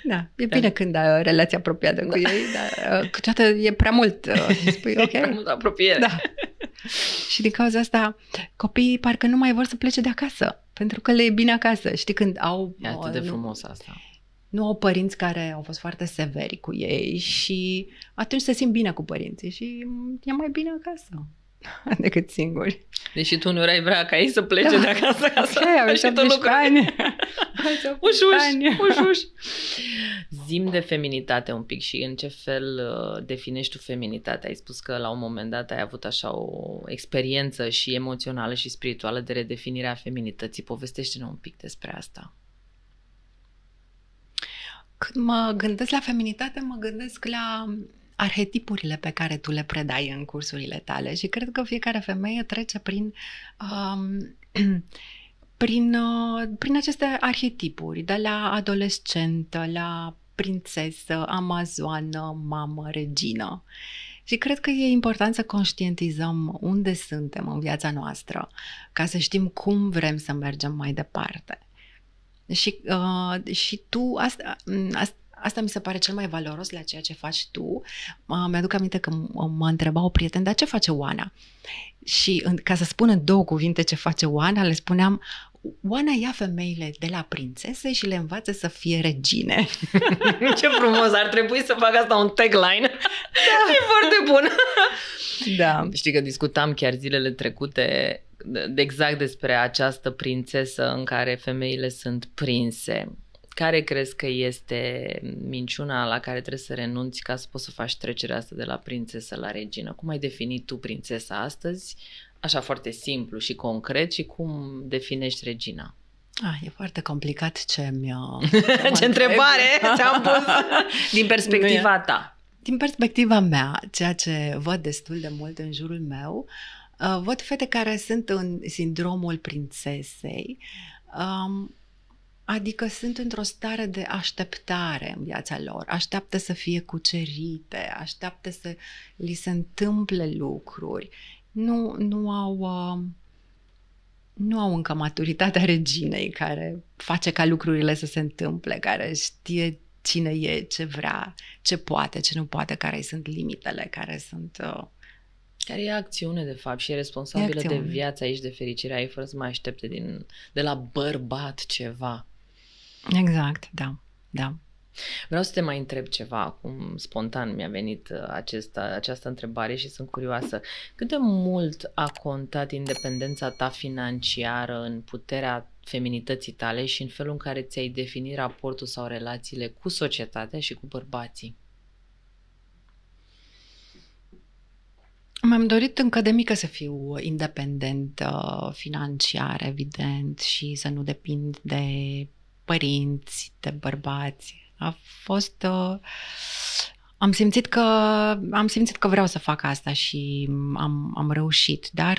Da, e bine când ai o relație apropiată cu ei, dar câteodată e prea mult. Spui, ok. Prea mult apropiere. Da. Și din cauza asta copiii parcă nu mai vor să plece de acasă, pentru că le e bine acasă. Știi, când au... E atât de frumos asta. Nu au părinți care au fost foarte severi cu ei și atunci se simt bine cu părinții și e mai bine acasă decât singuri. Deși tu nu erai vrea ca ei să plece de acasă ca să faci și tu lucruri. Uș. Zi-mi de feminitate un pic și în ce fel definești tu feminitatea. Ai spus că la un moment dat ai avut așa o experiență și emoțională și spirituală de redefinire a feminității. Povestește-ne un pic despre asta. Când mă gândesc la feminitate, mă gândesc la arhetipurile pe care tu le predai în cursurile tale și cred că fiecare femeie trece prin aceste arhetipuri, de la adolescentă, la prințesă, amazoană, mamă, regină. Și cred că e important să conștientizăm unde suntem în viața noastră, ca să știm cum vrem să mergem mai departe. Și tu, asta mi se pare cel mai valoros la ceea ce faci tu. Mi-aduc aminte că mă întreba o prietenă, dar ce face Oana? Și ca să spun în 2 cuvinte ce face Oana, le spuneam: Oana ia femeile de la prințese și le învață să fie regine. Ce frumos, ar trebui să fac asta un tagline. Da. E foarte bun. Da. Știi că discutam chiar zilele trecute exact despre această prințesă în care femeile sunt prinse. Care crezi că este minciuna la care trebuie să renunți ca să poți să faci trecerea asta de la prințesă la regină? Cum ai definit tu prințesa astăzi? Așa foarte simplu și concret, și cum definești regina? E foarte complicat ce ce întrebare ți-am pus din perspectiva ta. Din perspectiva mea, ceea ce văd destul de mult în jurul meu, văd fete care sunt în sindromul prințesei, adică sunt într-o stare de așteptare în viața lor, așteaptă să fie cucerite, așteaptă să li se întâmple lucruri, nu au încă maturitatea reginei care face ca lucrurile să se întâmple, care știe cine e, ce vrea, ce poate, ce nu poate, care sunt limitele, care sunt... Care e acțiune, de fapt, și e responsabilă de viața aici, de fericirea ei, fără să mai aștepte de la bărbat ceva. Exact, da. Vreau să te mai întreb ceva, acum spontan mi-a venit această întrebare și sunt curioasă. Cât de mult a contat independența ta financiară în puterea feminității tale și în felul în care ți-ai definit raportul sau relațiile cu societatea și cu bărbații? Mi-am dorit încă de mică să fiu independentă financiar, evident, și să nu depind de părinți, de bărbați. A fost... Am simțit că vreau să fac asta și am reușit, dar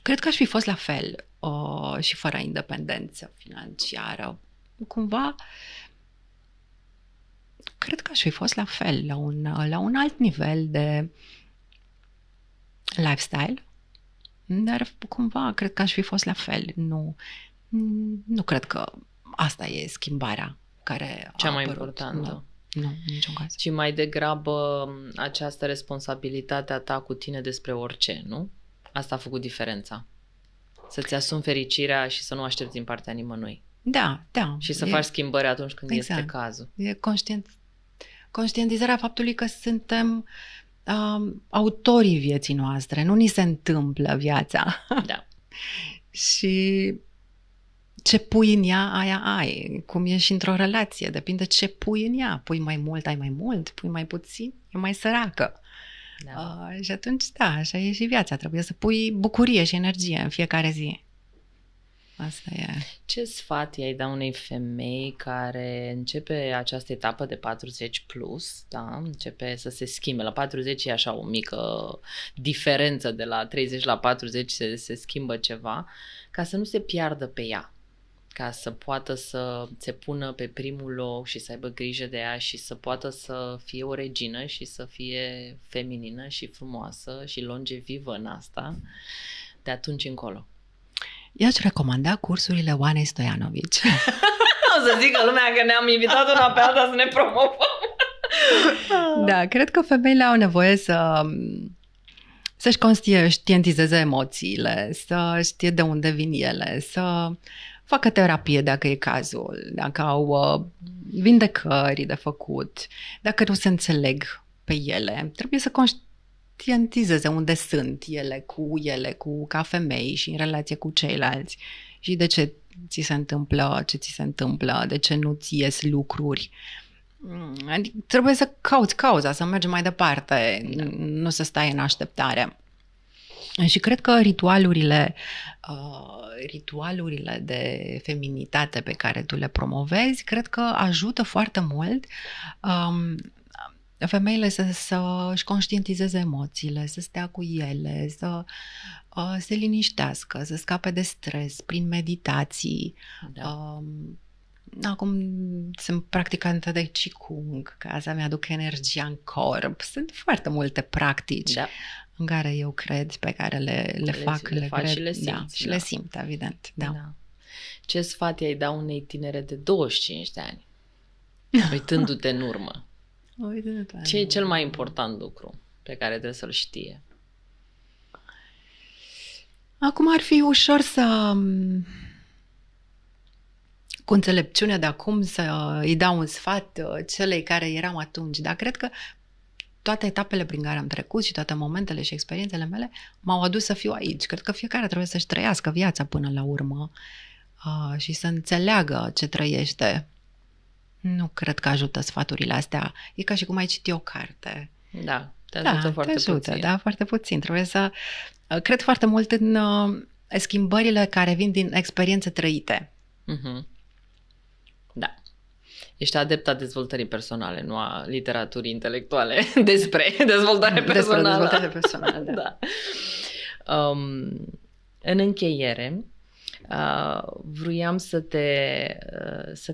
cred că aș fi fost la fel și fără independență financiară. Cumva, cred că aș fi fost la fel, la un alt nivel de lifestyle, dar cumva cred că aș fi fost la fel. Nu cred că asta e schimbarea care cea a mai apărut. importantă. Nu, în niciun caz. Și mai degrabă această responsabilitate a ta cu tine despre orice, nu? Asta a făcut diferența. Să-ți asumi fericirea și să nu aștepți din partea nimănui. Da. Și să faci schimbări atunci când exact. este cazul. E conștientizarea faptului că suntem autorii vieții noastre. Nu ni se întâmplă viața. Da. Și ce pui în ea, aia ai. Cum e și într-o relație. Depinde ce pui în ea. Pui mai mult, ai mai mult. Pui mai puțin, e mai săracă. Da. Și atunci, așa e și viața. Trebuie să pui bucurie și energie în fiecare zi. Asta e. Ce sfat i-ai da unei femei care începe această etapă de 40 plus, da? Începe să se schimbe. La 40 e așa o mică diferență, de la 30 la 40 se schimbă ceva, ca să nu se piardă pe ea, ca să poată să se pună pe primul loc și să aibă grijă de ea și să poată să fie o regină și să fie feminină și frumoasă și longevivă în asta de atunci încolo. I-aș recomanda cursurile Oanei Stoianovici. O să zică lumea că ne-am invitat una pe alta să ne promovăm. Da, cred că femeile au nevoie să-și conștientizeze emoțiile, să știe de unde vin ele, să facă terapie dacă e cazul, dacă au vindecări de făcut, dacă nu se înțeleg pe ele. Trebuie să conștientizeze unde sunt ele, ca femei și în relație cu ceilalți și de ce ți se întâmplă ce ți se întâmplă, de ce nu-ți ies lucruri. Adică trebuie să cauți cauza, să mergi mai departe, nu să stai în așteptare. Și cred că ritualurile de feminitate pe care tu le promovezi, cred că ajută foarte mult femeile să-și conștientizeze emoțiile, să stea cu ele, să se liniștească, să scape de stres prin meditații. Acum sunt practicantă de Qigong, ca să mi-aduc energia în corp. Sunt foarte multe practici în care eu cred, pe care le fac, le fac cred, și le simți. Și le simt, evident. Da. Ce sfat i-ai da unei tinere de 25 de ani, uitându-te în urmă? Ce e cel mai important lucru pe care trebuie să-l știe? Acum ar fi ușor cu înțelepciunea de acum să îi dau un sfat celei care eram atunci, dar cred că toate etapele prin care am trecut și toate momentele și experiențele mele m-au adus să fiu aici. Cred că fiecare trebuie să-și trăiască viața până la urmă și să înțeleagă ce trăiește. Nu cred că ajută sfaturile astea. E ca și cum ai citi o carte. Da, te ajută foarte puțin. Da, foarte puțin. Trebuie să... Cred foarte mult în schimbările care vin din experiențe trăite. Mm-hmm. Da. Ești adepta dezvoltării personale, nu a literaturii intelectuale despre dezvoltare personală. Despre dezvoltare personală, da. În încheiere, vroiam să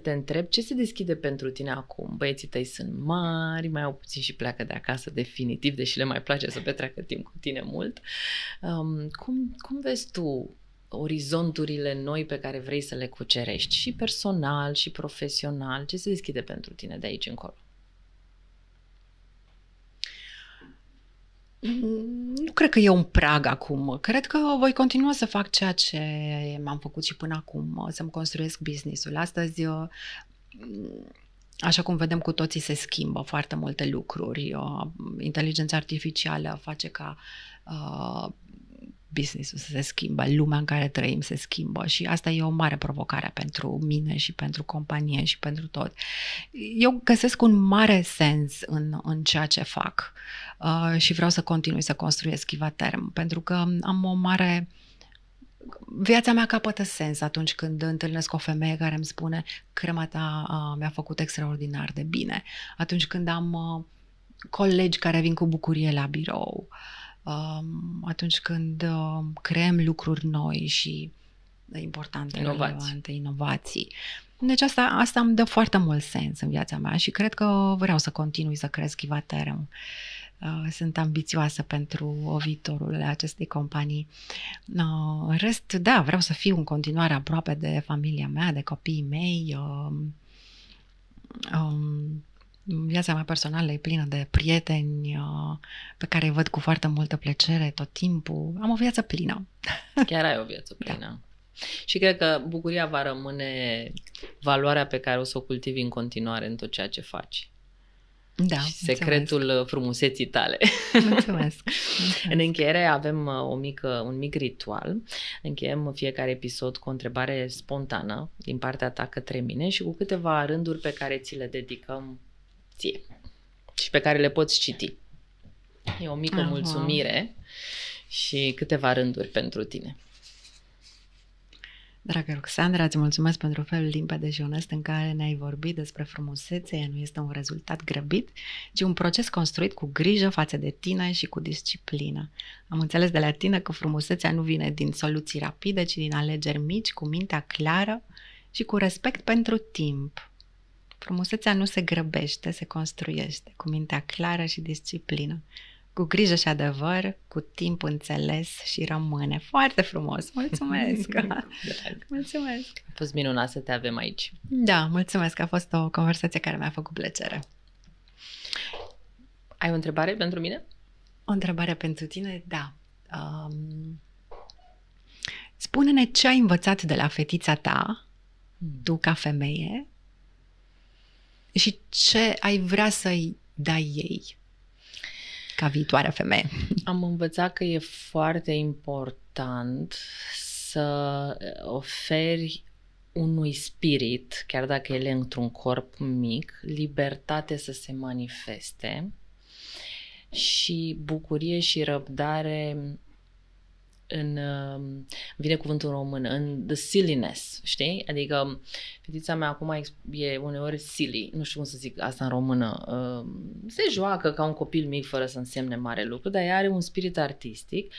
te întreb ce se deschide pentru tine acum. Băieții tăi sunt mari, mai au puțin și pleacă de acasă definitiv, deși le mai place să petreacă timp cu tine mult. Cum vezi tu orizonturile noi pe care vrei să le cucerești, și personal, și profesional? Ce se deschide pentru tine de aici încolo? Nu cred că e un prag acum. Cred că voi continua să fac ceea ce m-am făcut și până acum, să-mi construiesc business-ul. Astăzi, așa cum vedem cu toții, se schimbă foarte multe lucruri. Inteligența artificială face ca business-ul să se schimbe, lumea în care trăim se schimbă și asta e o mare provocare pentru mine și pentru companie și pentru tot. Eu găsesc un mare sens în ceea ce fac și vreau să continui să construiesc Chivaterm, pentru că am o mare... Viața mea capătă sens atunci când întâlnesc o femeie care îmi spune: crema ta mi-a făcut extraordinar de bine. Atunci când am colegi care vin cu bucurie la birou. Atunci când creăm lucruri noi și importante, relevante, inovații. Deci asta îmi dă foarte mult sens în viața mea și cred că vreau să continui să cresc Chivaterm. Sunt ambițioasă pentru viitorul acestei companii. În rest, da, vreau să fiu în continuare aproape de familia mea, de copiii mei. Viața mea personală e plină de prieteni pe care îi văd cu foarte multă plăcere tot timpul. Am o viață plină. Chiar ai o viață plină. Da. Și cred că bucuria va rămâne valoarea pe care o să o cultivi în continuare în tot ceea ce faci. Da, și secretul frumuseții tale. Mulțumesc. În încheiere avem un mic ritual. Încheiem fiecare episod cu o întrebare spontană din partea ta către mine și cu câteva rânduri pe care ți le dedicăm ție și pe care le poți citi. E o mică mulțumire și câteva rânduri pentru tine. Dragă Roxandra, îți mulțumesc pentru felul limpede și onest în care ne-ai vorbit despre frumusețe. Ea nu este un rezultat grăbit, ci un proces construit cu grijă față de tine și cu disciplină. Am înțeles de la tine că frumusețea nu vine din soluții rapide, ci din alegeri mici, cu mintea clară și cu respect pentru timp. Frumusețea nu se grăbește, se construiește cu mintea clară și disciplină. Cu grijă și adevăr, cu timp înțeles și rămâne. Foarte frumos! Mulțumesc! Mulțumesc! A fost minunat să te avem aici. Da, mulțumesc! A fost o conversație care mi-a făcut plăcere. Ai o întrebare pentru mine? O întrebare pentru tine? Da. Spune-ne ce ai învățat de la fetița ta, tu ca femeie, și ce ai vrea să-i dai ei ca viitoare femeie. Am învățat că e foarte important să oferi unui spirit, chiar dacă el e într-un corp mic, libertate să se manifeste și bucurie și răbdare vine cuvântul în română, în the silliness, știi? Adică fetița mea acum e uneori silly, nu știu cum să zic asta în română, se joacă ca un copil mic fără să însemne mare lucru, dar ea are un spirit artistic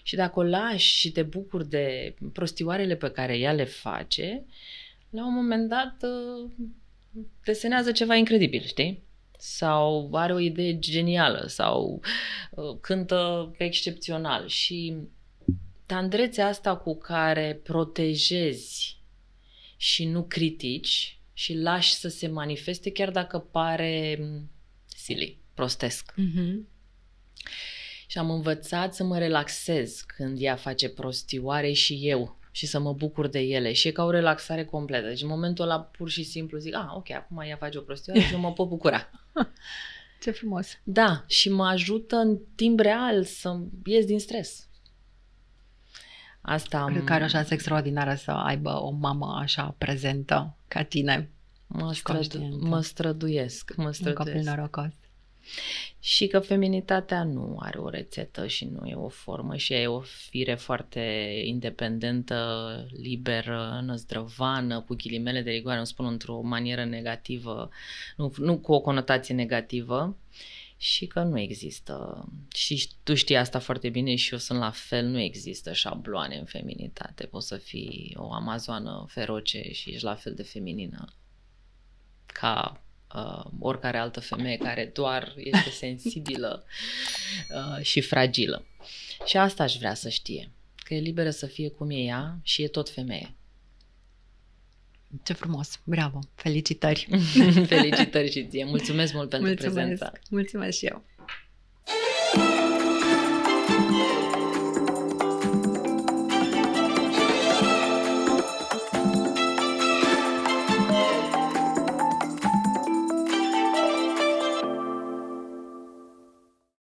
și dacă o lași și te bucuri de prostioarele pe care ea le face, la un moment dat desenează ceva incredibil, știi? Sau are o idee genială sau cântă excepțional și tandrețea asta cu care protejezi și nu critici și lași să se manifeste chiar dacă pare silly, prostesc. Și am învățat să mă relaxez când ea face prostioare și eu și să mă bucur de ele și e ca o relaxare completă. Deci în momentul ăla pur și simplu zic, ok, acum ea face o prostioară și eu mă pot bucura. Ce frumos! Da, și mă ajută în timp real să ies din stres. Asta cred că are o șansă extraordinară să aibă o mamă așa prezentă ca tine. Mă străduiesc. Un copil norocos. Și că feminitatea nu are o rețetă și nu e o formă și e o fire foarte independentă, liberă, năzdrăvană, cu ghilimele de rigoare, nu spun într-o manieră negativă, nu cu o conotație negativă. Și că nu există, și tu știi asta foarte bine și eu sunt la fel, nu există șabloane în feminitate. Poți să fii o amazoană feroce și ești la fel de feminină ca oricare altă femeie care doar este sensibilă și fragilă. Și asta aș vrea să știe, că e liberă să fie cum e ea și e tot femeie. Ce frumos! Bravo! Felicitări! Felicitări și ție! Mulțumesc mult pentru prezența! Mulțumesc și eu!